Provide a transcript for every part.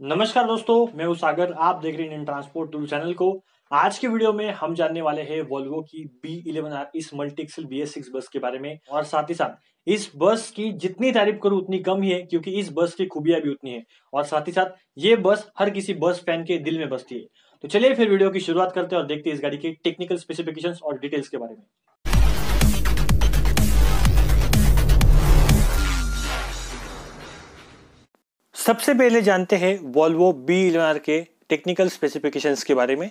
नमस्कार दोस्तों, मैं हूं सागर। आप देख रहे हैं इंडियन ट्रांसपोर्ट टूर चैनल को। आज के वीडियो में हम जानने वाले हैं वोल्वो की B11R इस मल्टी एक्सल BS6 बस के बारे में, और साथ ही साथ इस बस की जितनी तारीफ करूं उतनी कम ही है, क्योंकि इस बस की खूबियां भी उतनी है। और साथ ही साथ ये बस हर किसी बस फैन के दिल में बसती है। तो चलिए फिर वीडियो की शुरुआत करते हैं और देखते हैं इस गाड़ी के टेक्निकल स्पेसिफिकेशंस और डिटेल्स के बारे में। सबसे पहले जानते हैं वोल्वो B11R के टेक्निकल स्पेसिफिकेशंस के बारे में।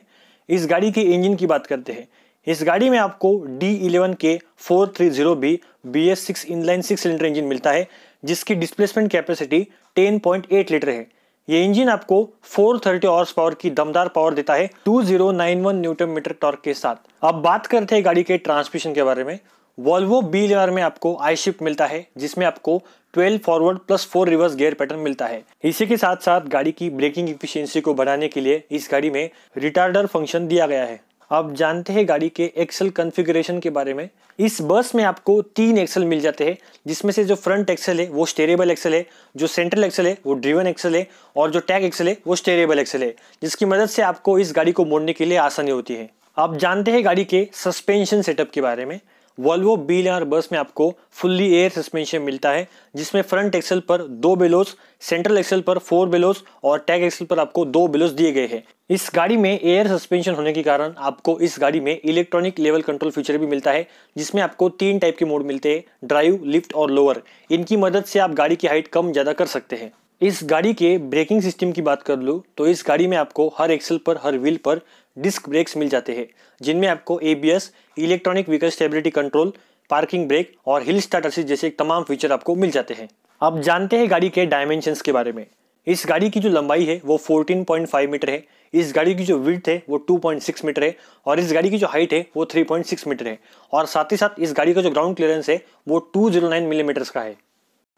इस गाड़ी के इंजन की बात करते हैं। इस गाड़ी में आपको D11 के 430B BS6 inline 6 cylinder engine मिलता है, जिसकी डिस्प्लेसमेंट कैपेसिटी 10.8 लीटर है। ये इंजन आपको 430 हॉर्स पावर की दमदार पावर देता है 2091 न्यूटन मीटर टॉर्क के साथ। अब बात करते हैं गाड़ी के ट्रांसमिशन के बारे में। वोल्वो B11R में आपको आई शिफ्ट मिलता है, जिसमें आपको 12 forward plus 4 reverse gear pattern मिलता है। इसी के साथ साथ गाड़ी की ब्रेकिंग एफिशिएंसी को बढ़ाने के लिए इस गाड़ी में रिटार्डर फंक्शन दिया गया है। अब जानते हैं गाड़ी के एक्सल कॉन्फ़िगरेशन के बारे में। इस बस में आपको 3 एक्सल मिल जाते हैं, जिसमें से जो फ्रंट एक्सल है वो स्टेयरेबल एक्सल है, जो सेंट्रल एक्सल है वो ड्रिवन एक्सल है, और जो टैग एक्सल है वो स्टेयरेबल एक्सल है, जिसकी मदद से आपको इस गाड़ी को मोड़ने के लिए आसानी होती है। अब जानते हैं गाड़ी के सस्पेंशन सेटअप के बारे में। वोल्वो B11R बस में आपको फुल्ली एयर सस्पेंशन मिलता है, जिसमें फ्रंट एक्सल पर 2 बेलोस, सेंट्रल एक्सल पर 4 बेलोस और टैग एक्सल पर आपको 2 बेलोस दिए गए हैं। इस गाड़ी में एयर सस्पेंशन होने के कारण आपको इस गाड़ी में इलेक्ट्रॉनिक लेवल कंट्रोल फीचर भी मिलता है, जिसमें आपको 3 टाइप के मोड मिलते हैं: ड्राइव, लिफ्ट और लोअर। इनकी मदद से आप गाड़ी की हाइट कम ज्यादा कर सकते हैं। इस गाड़ी के ब्रेकिंग सिस्टम की बात कर लूँ तो इस गाड़ी में आपको हर एक्सल पर, हर व्हील पर डिस्क ब्रेक्स मिल जाते हैं, जिनमें आपको ABS, electronic vehicle stability control, parking brake और हिल स्टार्ट असिस्ट जैसे तमाम फीचर आपको मिल जाते हैं। अब जानते हैं गाड़ी के डायमेंशंस के बारे में। इस गाड़ी की जो लंबाई है वो 14.5 मीटर है। इस गाड़ी की जो विड्थ है वो 2.6 मीटर है, और इस गाड़ी की जो हाइट है वो 3.6 मीटर है। और साथ ही साथ इस गाड़ी का जो ग्राउंड क्लियरेंस है वो 209 मिलीमीटर का है।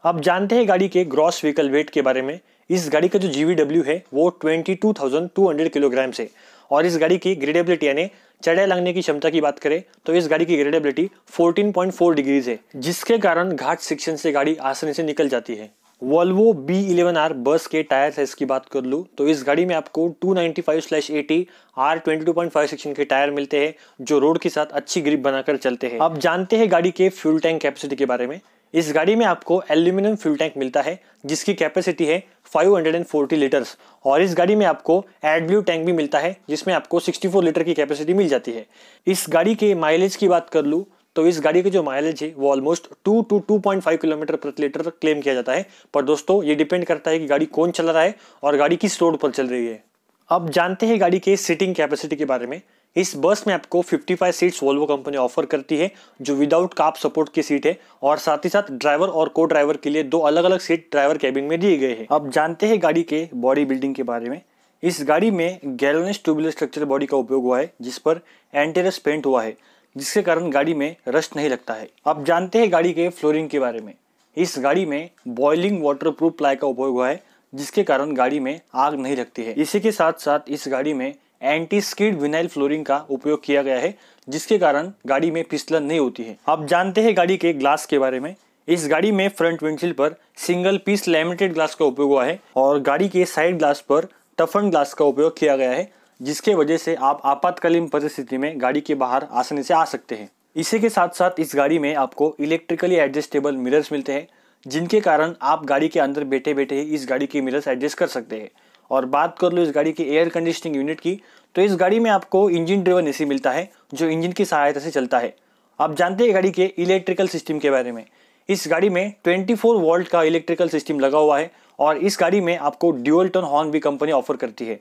अब जानते हैं गाड़ी के ग्रॉस व्हीकल वेट के बारे में। इस गाड़ी का जो GVW है वो 22,200 किलोग्राम है, और इस गाड़ी की ग्रेडेबिलिटी यानी चढ़ाई लगने की क्षमता की बात करें तो इस गाड़ी की ग्रेडेबिलिटी 14.4 डिग्रीज है, जिसके कारण घाट सेक्शन से गाड़ी आसानी से निकल जाती है। वोल्वो B11R बस के टायर साइज की बात कर लूँ तो इस गाड़ी में आपको 295/80 R22.5 सेक्शन के टायर मिलते हैं, जो रोड के साथ अच्छी ग्रिप बनाकर चलते हैं। अब जानते हैं गाड़ी के फ्यूल टैंक कैपेसिटी के बारे में। इस गाड़ी में आपको एल्यूमिनियम फ्यूल टैंक मिलता है, जिसकी कैपेसिटी है 540 लीटर्स, और इस गाड़ी में आपको एडब्ल्यू टैंक भी मिलता है, जिसमें आपको 64 लीटर की कैपेसिटी मिल जाती है। इस गाड़ी के माइलेज की बात कर लूँ तो इस गाड़ी के जो माइलेज है वो ऑलमोस्ट 2 to 2.5 किलोमीटर प्रति लीटर तक क्लेम किया जाता है। पर दोस्तों, ये डिपेंड करता है कि गाड़ी कौन चला रहा है और गाड़ी किस रोड पर चल रही है। अब जानते हैं गाड़ी के सीटिंग कैपेसिटी के बारे में। इस बस में आपको 55 सीट्स वोल्वो कंपनी ऑफर करती है, जो विदाउट काप सपोर्ट की सीट है, और साथ ही साथ ड्राइवर और को ड्राइवर के लिए 2 अलग अलग सीट ड्राइवर कैबिन में दिए गए हैं। अब जानते हैं गाड़ी के बॉडी बिल्डिंग के बारे में। इस गाड़ी में गैल्वेनाइज्ड ट्यूबुलर स्ट्रक्चर बॉडी का उपयोग हुआ है, जिस पर एंटीरस पेंट हुआ है, जिसके कारण गाड़ी में रस्ट नहीं लगता है। अब जानते हैं गाड़ी के फ्लोरिंग के बारे में। इस गाड़ी में बॉइलिंग वाटरप्रूफ प्लाई का उपयोग हुआ है, जिसके कारण गाड़ी में आग नहीं लगती है। इसी के साथ साथ इस गाड़ी में एंटी स्किड विनाइल फ्लोरिंग का उपयोग किया गया है, जिसके कारण गाड़ी में फिसलन नहीं होती है। अब जानते हैं गाड़ी के ग्लास के बारे में। इस गाड़ी में फ्रंट विंडशील्ड पर सिंगल पीस लैमिनेटेड ग्लास का उपयोग हुआ है, और गाड़ी के साइड ग्लास पर टफन ग्लास का उपयोग किया गया है, जिसके वजह से आप आपातकालीन परिस्थिति में गाड़ी के बाहर आसानी से आ सकते हैं। इसी के साथ साथ इस गाड़ी में आपको इलेक्ट्रिकली एडजस्टेबल मिरर्स मिलते हैं, जिनके कारण आप गाड़ी के अंदर बैठे बैठे ही इस गाड़ी के मिरर्स एडजस्ट कर सकते हैं। और बात कर लो इस गाड़ी की एयर कंडीशनिंग यूनिट की, तो इस गाड़ी में आपको इंजन ड्रिवन AC मिलता है, जो इंजन की सहायता से चलता है। आप जानते हैं गाड़ी के इलेक्ट्रिकल सिस्टम के बारे में। इस गाड़ी में 24 वोल्ट का इलेक्ट्रिकल सिस्टम लगा हुआ है, और इस गाड़ी में आपको ड्यूअल टोन हॉर्न भी कंपनी ऑफर करती है।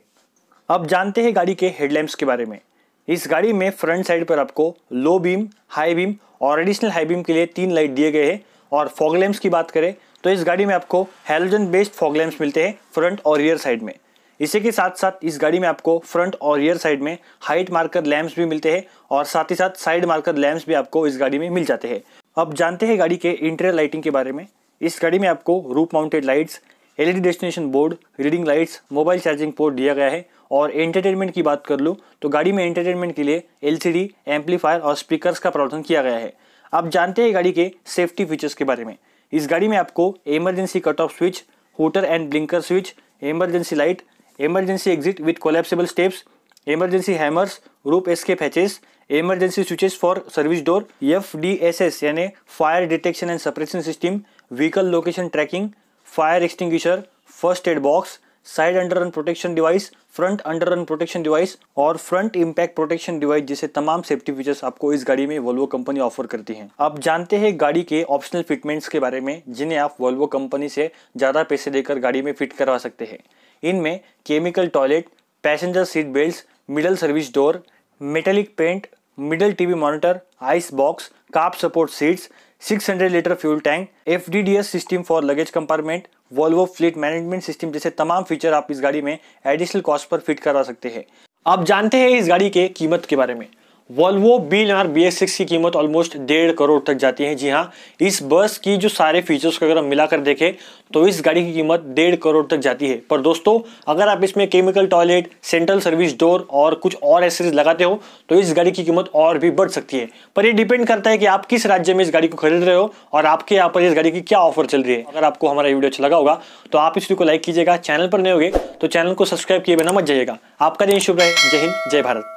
अब जानते हैं गाड़ी के हेडलैम्प्स के बारे में। इस गाड़ी में फ्रंट साइड पर आपको लो बीम, हाई बीम और एडिशनल हाई बीम के लिए 3 लाइट दिए गए हैं। और फॉग लैंप्स की बात करें तो इस गाड़ी में आपको हैलोजन बेस्ड फॉग लैंप्स मिलते हैं फ्रंट और रियर साइड में। इसी के साथ साथ इस गाड़ी में आपको फ्रंट और रियर साइड में हाइट मार्कर लैंप्स भी मिलते हैं, और साथ ही साथ साइड मार्कर लैंप्स भी आपको इस गाड़ी में मिल जाते हैं। अब जानते हैं गाड़ी के इंटीरियर लाइटिंग के बारे में। इस गाड़ी में आपको roof mounted lights, LED destination board, reading lights, mobile charging port दिया गया है। और एंटरटेनमेंट की बात कर लूँ तो गाड़ी में एंटरटेनमेंट के लिए LCD, एम्पलीफायर और स्पीकर्स का प्रावधान किया गया है। अब जानते हैं गाड़ी के सेफ्टी फीचर्स के बारे में। इस गाड़ी में आपको emergency cut off switch, hooter and blinker switch, emergency light, emergency exit with collapsible steps, emergency hammers, roof escape hatches, emergency switches for service door, FDSS यानी fire detection and suppression system, vehicle location tracking, fire extinguisher, first aid box, side underrun protection device, front underrun protection device और front impact protection device जैसे तमाम safety features आपको इस गाड़ी में Volvo company offer करती है। अब जानते हैं गाड़ी के ऑप्शनल फिटमेंट्स के बारे में जिन्हें आप वोल्वो कंपनी से ज़्यादा पैसे देकर गाड़ी में फिट करवा सकते हैं। इनमें chemical toilet, passenger seat belt, middle service door, metallic paint, middle TV monitor, ice box, curb support seats, 600 litre fuel tank, FDDS system for luggage compartment, Volvo fleet management system जैसे तमाम feature आप इस गाड़ी में additional cost per fit करवा सकते हैं। अब जानते हैं इस गाड़ी के कीमत के बारे में। वोल्वो BeLionR BX6 की कीमत ऑलमोस्ट 1.5 करोड़ तक जाती है। जी हाँ, इस बस की जो सारे फीचर्स को अगर हम मिलाकर देखें तो इस गाड़ी की कीमत 1.5 करोड़ तक जाती है। पर दोस्तों, अगर आप इसमें chemical toilet, central service door और कुछ और एसेसरीज लगाते हो तो इस गाड़ी की कीमत और भी बढ़ सकती है। पर ये डिपेंड करता है कि आप किस राज्य में इस गाड़ी को खरीद रहे हो और आपके यहाँ पर इस गाड़ी की क्या ऑफर चल रही है। अगर आपको हमारा वीडियो अच्छा लगा होगा तो आप इस वीडियो को लाइक कीजिएगा, चैनल पर नए होगे तो चैनल को सब्सक्राइब किए बिना मत जाइएगा। आपका दिन शुभ रहे। जय हिंद, जय भारत।